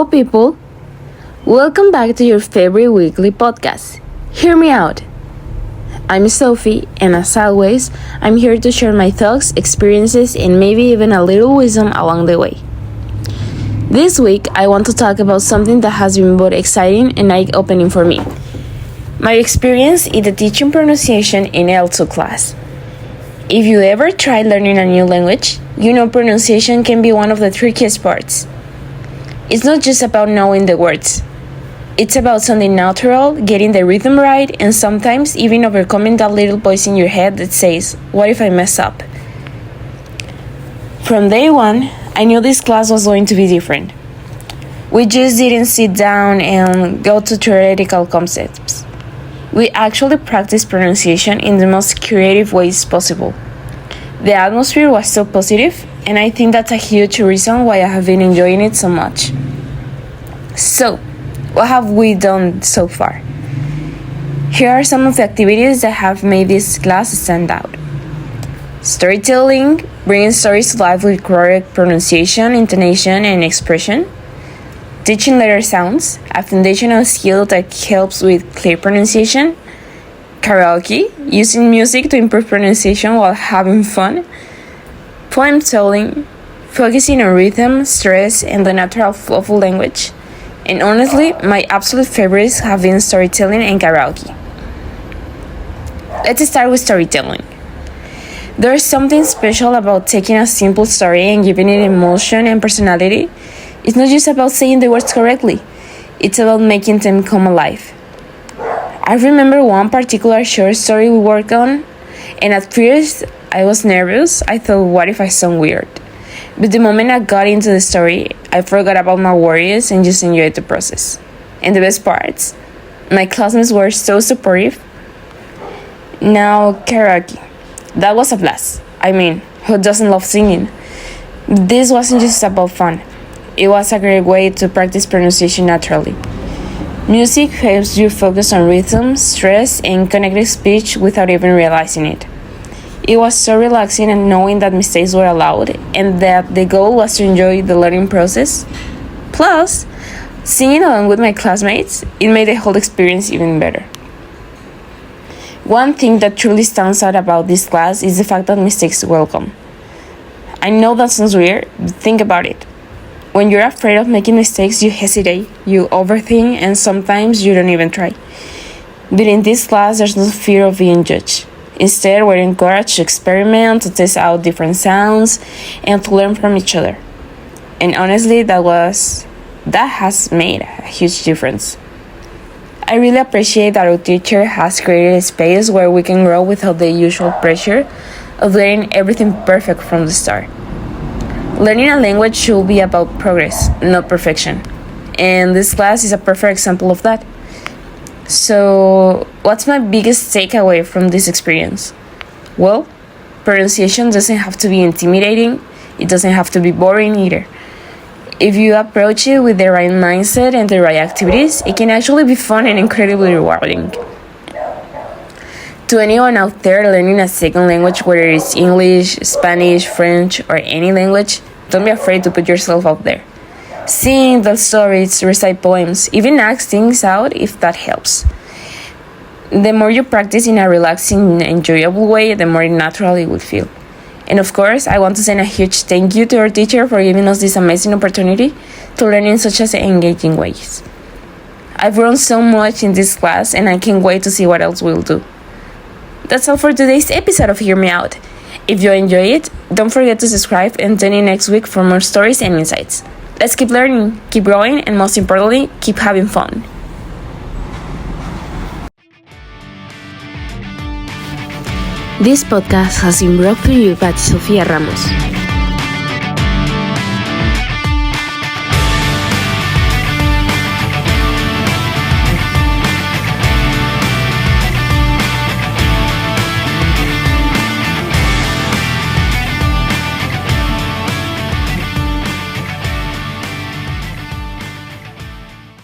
Hello, people. Welcome back to your favorite weekly podcast. Hear me out. I'm Sophie, and as always, I'm here to share my thoughts, experiences, and maybe even a little wisdom along the way. This week, I want to talk about something that has been both exciting and eye-opening for me. My experience in the teaching pronunciation in L2 class. If you ever tried learning a new language, you know pronunciation can be one of the trickiest parts. It's not just about knowing the words. It's about sounding natural, getting the rhythm right, and sometimes even overcoming that little voice in your head that says, "What if I mess up?" From day one, I knew this class was going to be different. We just didn't sit down and go to theoretical concepts. We actually practiced pronunciation in the most creative ways possible. The atmosphere was so positive, and I think that's a huge reason why I have been enjoying it so much. So, what have we done so far? Here are some of the activities that have made this class stand out. Storytelling, bringing stories to life with correct pronunciation, intonation, and expression. Teaching letter sounds, a foundational skill that helps with clear pronunciation. Karaoke, using music to improve pronunciation while having fun. Poem telling, focusing on rhythm, stress, and the natural flow of language. And honestly, my absolute favorites have been storytelling and karaoke. Let's start with storytelling. There's something special about taking a simple story and giving it emotion and personality. It's not just about saying the words correctly, it's about making them come alive. I remember one particular short story we worked on, and at first I was nervous. I thought, what if I sound weird? But the moment I got into the story, I forgot about my worries and just enjoyed the process. And the best parts, my classmates were so supportive. Now, karaoke. That was a blast. I mean, who doesn't love singing? This wasn't just about fun. It was a great way to practice pronunciation naturally. Music helps you focus on rhythm, stress, and connected speech without even realizing it. It was so relaxing and knowing that mistakes were allowed and that the goal was to enjoy the learning process. Plus, singing along with my classmates, it made the whole experience even better. One thing that truly stands out about this class is the fact that mistakes are welcome. I know that sounds weird, but think about it. When you're afraid of making mistakes, you hesitate, you overthink, and sometimes you don't even try. But in this class, there's no fear of being judged. Instead, we're encouraged to experiment, to test out different sounds, and to learn from each other. And honestly, that has made a huge difference. I really appreciate that our teacher has created a space where we can grow without the usual pressure of getting everything perfect from the start. Learning a language should be about progress, not perfection. And this class is a perfect example of that. So, what's my biggest takeaway from this experience? Well, pronunciation doesn't have to be intimidating. It doesn't have to be boring either. If you approach it with the right mindset and the right activities, it can actually be fun and incredibly rewarding. To anyone out there learning a second language, whether it's English, Spanish, French, or any language, don't be afraid to put yourself out there. Sing, tell stories, recite poems, even ask things out if that helps. The more you practice in a relaxing, enjoyable way, the more natural it will feel. And of course, I want to send a huge thank you to our teacher for giving us this amazing opportunity to learn in such engaging ways. I've grown so much in this class, and I can't wait to see what else we'll do. That's all for today's episode of Hear Me Out. If you enjoy it, don't forget to subscribe and tune in next week for more stories and insights. Let's keep learning, keep growing, and most importantly, keep having fun. This podcast has been brought to you by Sofia Ramos.